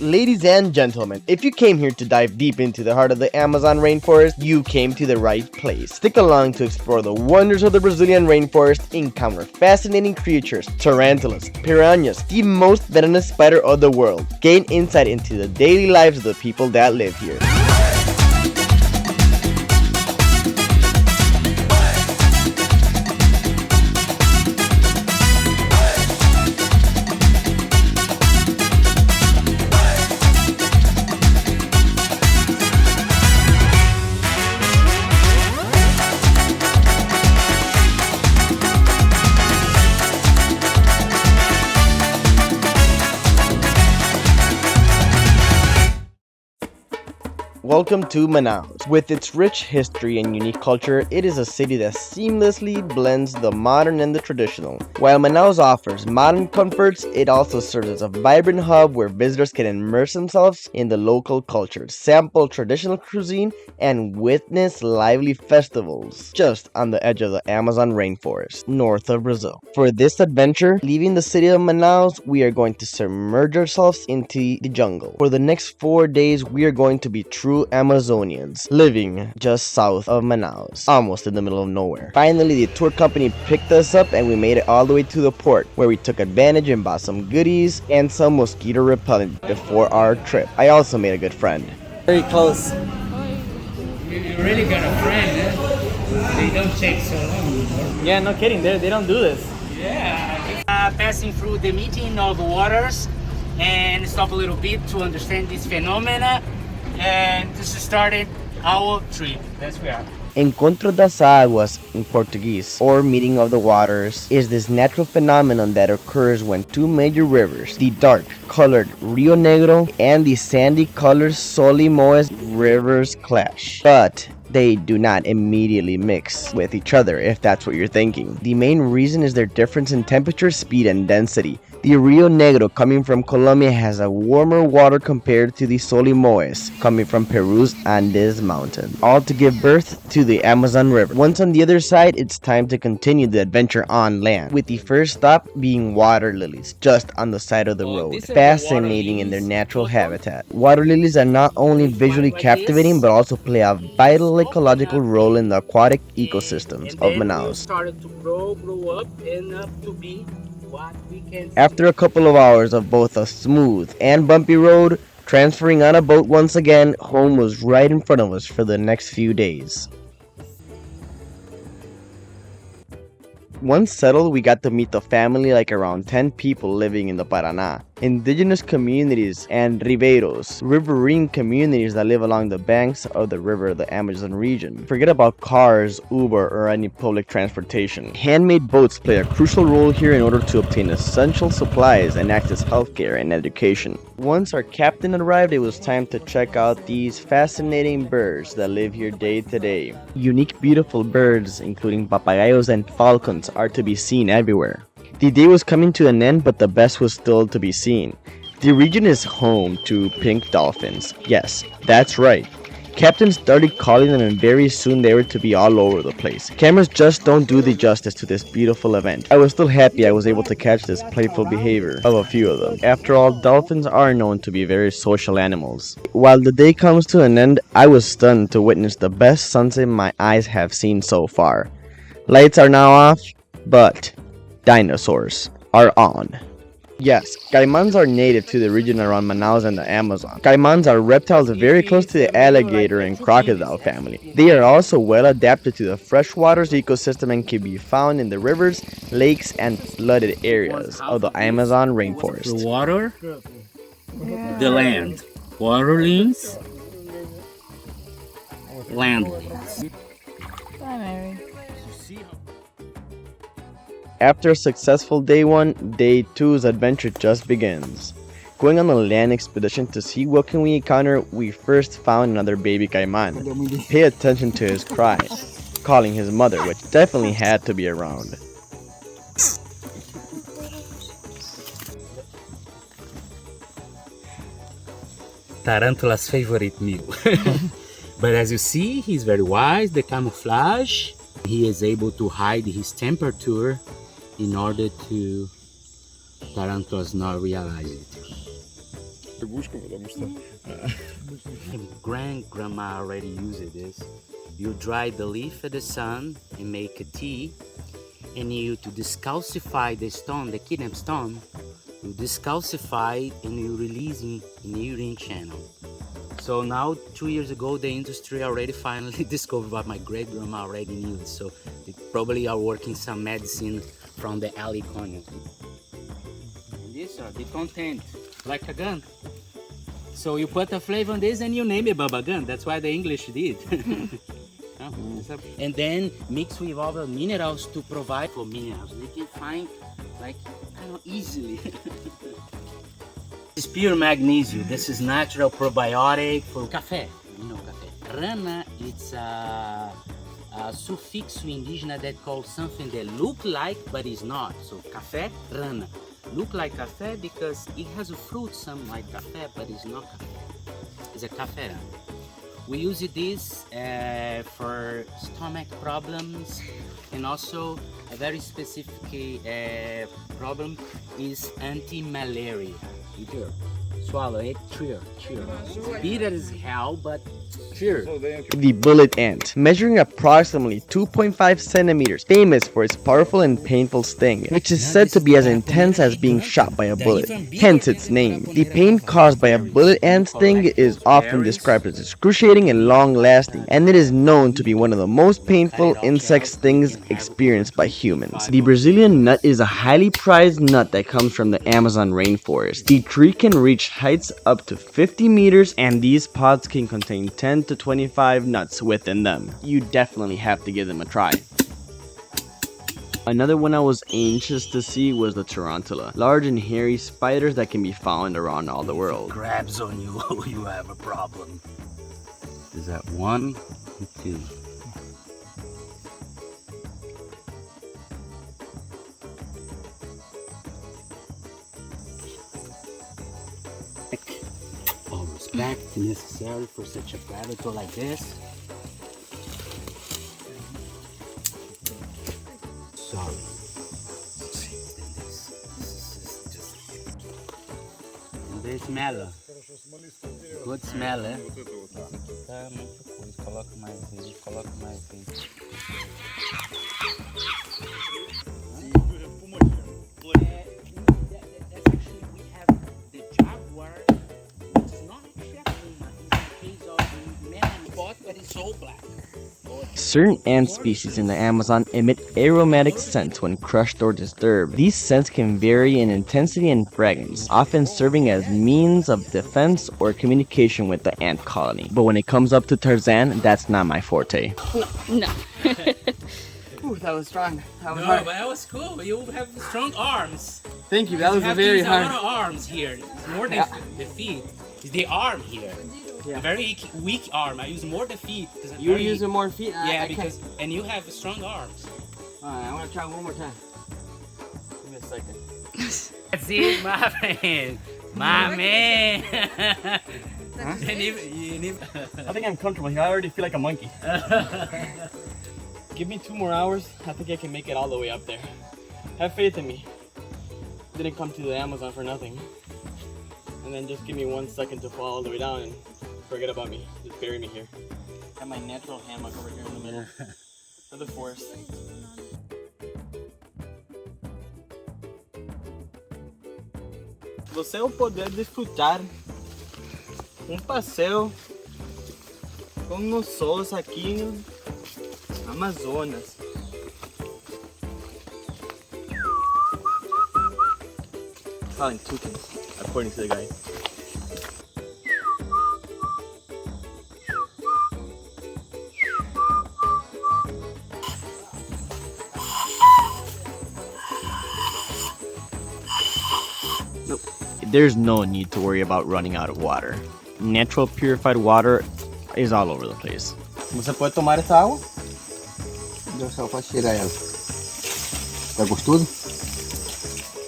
Ladies and gentlemen, if you came here to dive deep into the heart of the Amazon rainforest, you came to the right place. Stick along to explore the wonders of the Brazilian rainforest, encounter fascinating creatures, tarantulas, piranhas, the most venomous spider of the world, gain insight into the daily lives of the people that live here. Welcome to Manaus. With its rich history and unique culture, it is a city that seamlessly blends the modern and the traditional. While Manaus offers modern comforts, it also serves as a vibrant hub where visitors can immerse themselves in the local culture, sample traditional cuisine, and witness lively festivals just on the edge of the Amazon rainforest, north of Brazil. For this adventure, leaving the city of Manaus, we are going to submerge ourselves into the jungle. For the next 4 days, we are going to be true Amazonians, living just south of Manaus, almost in the middle of nowhere. Finally, the tour company picked us up and we made it all the way to the port, where we took advantage and bought some goodies and some mosquito repellent before our trip. I also made a good friend. Very close. You really got a friend, eh? They don't take so long. Yeah, no kidding. They don't do this. Yeah. Passing through the meeting of waters and stop a little bit to understand this phenomena. And this started our trip. That's where. Encontro das Águas in Portuguese, or meeting of the waters, is this natural phenomenon that occurs when two major rivers, the dark-colored Rio Negro and the sandy-colored Solimões rivers clash. But they do not immediately mix with each other, if that's what you're thinking. The main reason is their difference in temperature, speed, and density. The Rio Negro, coming from Colombia, has a warmer water compared to the Solimões, coming from Peru's Andes mountain, all to give birth to the Amazon River. Once on the other side, it's time to continue the adventure on land, with the first stop being water lilies, just on the side of the road. Fascinating in their natural habitat. Water lilies are not only visually captivating, but also play a vital ecological role in the aquatic ecosystems of Manaus. Started to grow up, and up to be what we can. After a couple of hours of both a smooth and bumpy road, transferring on a boat once again, home was right in front of us for the next few days. Once settled, we got to meet the family, like around 10 people living in the Paraná. Indigenous communities and ribeiros, riverine communities that live along the banks of the river, the Amazon region. Forget about cars, Uber, or any public transportation. Handmade boats play a crucial role here in order to obtain essential supplies and access healthcare and education. Once our captain arrived, it was time to check out these fascinating birds that live here day to day. Unique, beautiful birds, including papagayos and falcons, are to be seen everywhere. The day was coming to an end, but the best was still to be seen. The region is home to pink dolphins. Yes, that's right. Captain started calling them, and very soon they were to be all over the place. Cameras just don't do the justice to this beautiful event. I was still happy I was able to catch this playful behavior of a few of them. After all, dolphins are known to be very social animals. While the day comes to an end, I was stunned to witness the best sunset my eyes have seen so far. Lights are now off, but dinosaurs are on. Yes, caimans are native to the region around Manaus and the Amazon. Caimans are reptiles very close to the alligator and crocodile family. They are also well adapted to the freshwaters ecosystem and can be found in the rivers, lakes, and flooded areas of the Amazon rainforest. The water, the land. Waterlings, landlings. Bye, Mary. After a successful day 1, day 2's adventure just begins. Going on a land expedition to see what can we encounter, we first found another baby caiman. Pay attention to his cries, calling his mother, which definitely had to be around. Tarantula's favorite meal. But as you see, he's very wise. The camouflage, he is able to hide his temperature in order to tarantulas not realize it. Grandma already used this. You dry the leaf at the sun and make a tea, and you to discalcify the stone, the kidnap stone, you discalcify it and you release in the urine channel. So now 2 years ago the industry already finally discovered what my great grandma already knew. So they probably are working some medicine from the aliconia. And these are the content, like a gun. So you put a flavor on this and you name it Baba Gun. That's why the English did. And then mix with other minerals to provide for minerals. They can find like kind of easily. This is pure magnesium. This is natural probiotic for café. You know café. Rana, it's a suffix indígena that calls something that look like but is not. So café, rana. Look like café because it has a fruit some like café but it's not café. It's a café rana. We use this for stomach problems, and also a very specific problem is anti-malaria. Cheer. Swallow it, cheer. It's bitter as hell, but cheer. The bullet ant, measuring approximately 2.5 centimeters, famous for its powerful and painful sting, which is said to be as intense as being shot by a bullet, hence its name. The pain caused by a bullet ant sting is often described as excruciating and long-lasting, and it is known to be one of the most painful insect stings experienced by humans. The Brazilian nut is a highly prized nut that comes from the Amazon rainforest. The tree can reach heights up to 50 meters, and these pods can contain 10 to 25 nuts within them. You definitely have to give them a try. Another one I was anxious to see was the tarantula, large and hairy spiders that can be found around all the world. Grabs on you, you have a problem. Is that 1, 2? All respect necessary for such a predator like this. Sorry. They smell. Good smell, eh? Tá muito coisa. Coloca mais aí, coloca mais aí. Certain ant species in the Amazon emit aromatic scents when crushed or disturbed. These scents can vary in intensity and fragrance, often serving as means of defense or communication with the ant colony. But when it comes up to Tarzan, that's not my forte. No. Ooh, that was strong. That was No, hard. but that was cool. You have strong arms. Thank you. That was You have very a hard. lot of arms here. It's more than the feet. It's the arm here. Yeah. A very weak arm. I use more the feet. You're using more feet. Yeah, I because and you have strong arms. Alright, I want to try one more time. Give me a second. That's it, my man. My man. I think I'm comfortable here. I already feel like a monkey. Give me 2 more hours. I think I can make it all the way up there. Have faith in me. Didn't come to the Amazon for nothing. And then just give me 1 second to fall all the way down and forget about me. Just bury me here. I have my natural hammock over here in the middle of the forest. Você é o poder de desfrutar passeio com nós aqui no Amazonas. Probably toucans, according to the guy. There's no need to worry about running out of water. Natural purified water is all over the place. Você pode tomar essa água? Deu só para tirar ela. Tá gostoso?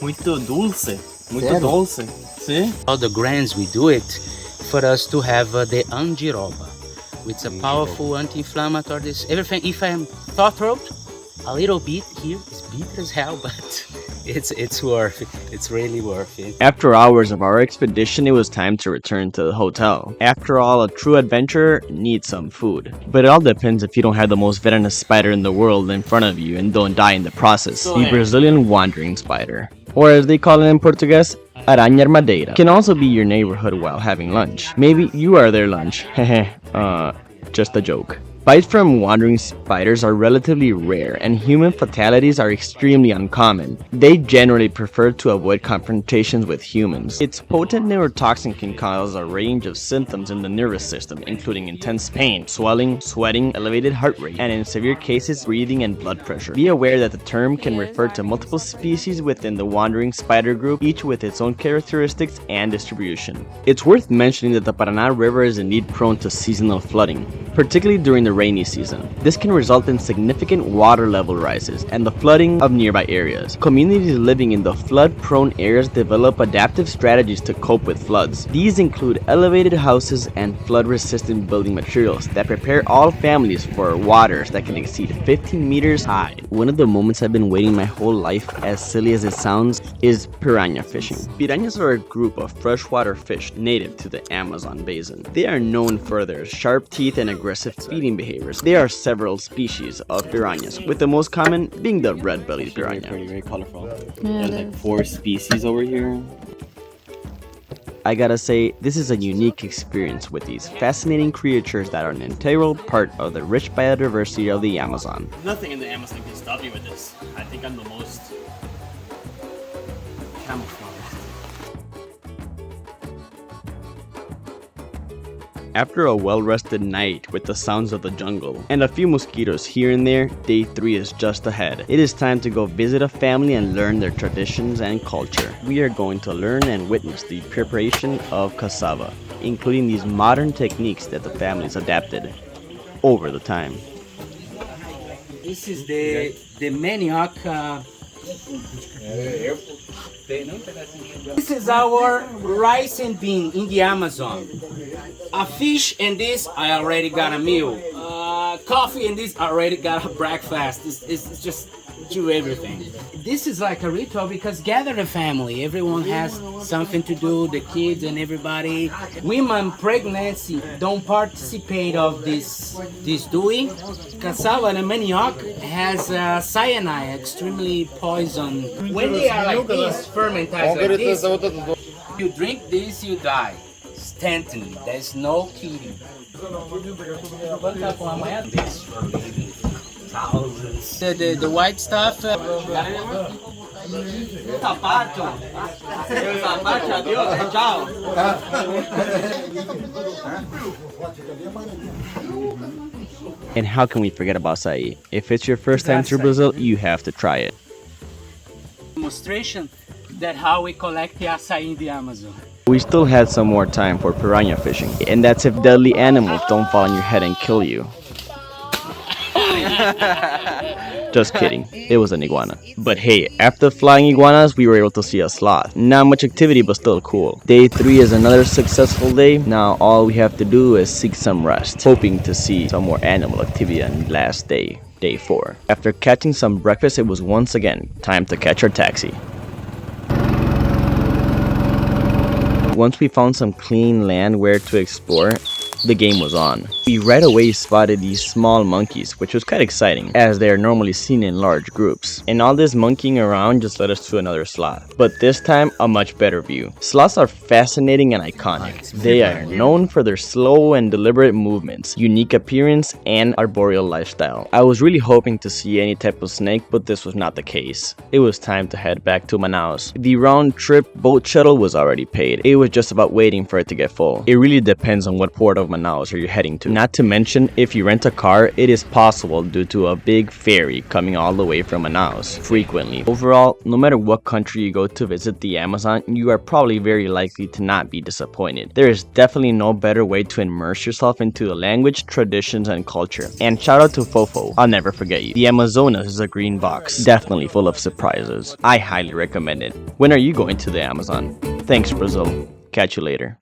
Muito dulce. Muito Sério? dulce. Sim. All the grains we do it for us to have the angiroba, which is a powerful anti-inflammatory. Everything. If I'm sore throat, a little bit here is bitter as hell, but it's worth it. It's really worth it. After hours of our expedition, it was time to return to the hotel. After all, a true adventurer needs some food. But it all depends if you don't have the most venomous spider in the world in front of you and don't die in the process. The Brazilian wandering spider, or as they call it in Portuguese, araña armadeira, can also be your neighborhood while having lunch. Maybe you are their lunch. Hehe, just a joke. Bites from wandering spiders are relatively rare, and human fatalities are extremely uncommon. They generally prefer to avoid confrontations with humans. Its potent neurotoxin can cause a range of symptoms in the nervous system, including intense pain, swelling, sweating, elevated heart rate, and in severe cases, breathing and blood pressure. Be aware that the term can refer to multiple species within the wandering spider group, each with its own characteristics and distribution. It's worth mentioning that the Paraná River is indeed prone to seasonal flooding, particularly during the rainy season. This can result in significant water level rises and the flooding of nearby areas. Communities living in the flood-prone areas develop adaptive strategies to cope with floods. These include elevated houses and flood-resistant building materials that prepare all families for waters that can exceed 15 meters high. One of the moments I've been waiting my whole life, as silly as it sounds, is piranha fishing. Piranhas are a group of freshwater fish native to the Amazon basin. They are known for their sharp teeth and aggressive feeding behaviors. There are several species of piranhas, with the most common being the red-bellied piranha. Very colorful. Yeah, There's like 4 species over here. I gotta say, this is a unique experience with these fascinating creatures that are an integral part of the rich biodiversity of the Amazon. Nothing in the Amazon can stop you with this. I think I'm the most camouflaged. After a well-rested night with the sounds of the jungle and a few mosquitoes here and there, day 3 is just ahead. It is time to go visit a family and learn their traditions and culture. We are going to learn and witness the preparation of cassava, including these modern techniques that the families adapted over the time. This is the manioc. This is our rice and bean in the Amazon. A fish and this, I already got a meal. Coffee and this, I already got a breakfast. It's just do everything. This is like a ritual because gather the family. Everyone has something to do, the kids and everybody. Women pregnancy don't participate of this doing. Cassava and manioc has cyanide, extremely poison. When they are like this, fermented like this, you drink this, you die. Instantly. There's no kidding. Thousands. The white stuff. And how can we forget about acai? If it's your first time through Brazil, you have to try it. Demonstration that how we collect the acai in the Amazon. We still had some more time for piranha fishing, and that's if deadly animals don't fall on your head and kill you. Just kidding, it was an iguana. But hey, after flying iguanas, we were able to see a sloth. Not much activity, but still cool. Day 3 is another successful day. Now all we have to do is seek some rest, hoping to see some more animal activity on last day, day 4. After catching some breakfast, it was once again time to catch our taxi. Once we found some clean land where to explore, the game was on. We right away spotted these small monkeys, which was quite exciting, as they are normally seen in large groups. And all this monkeying around just led us to another sloth, but this time a much better view. Sloths are fascinating and iconic. They are known for their slow and deliberate movements, unique appearance, and arboreal lifestyle. I was really hoping to see any type of snake, but this was not the case. It was time to head back to Manaus. The round-trip boat shuttle was already paid. It was just about waiting for it to get full. It really depends on what port of Manaus are you heading to. Not to mention, if you rent a car, it is possible due to a big ferry coming all the way from Manaus frequently. Overall, no matter what country you go to visit the Amazon, you are probably very likely to not be disappointed. There is definitely no better way to immerse yourself into the language, traditions, and culture. And shout out to Fofo, I'll never forget you. The Amazonas is a green box, definitely full of surprises. I highly recommend it. When are you going to the Amazon? Thanks, Brazil. Catch you later.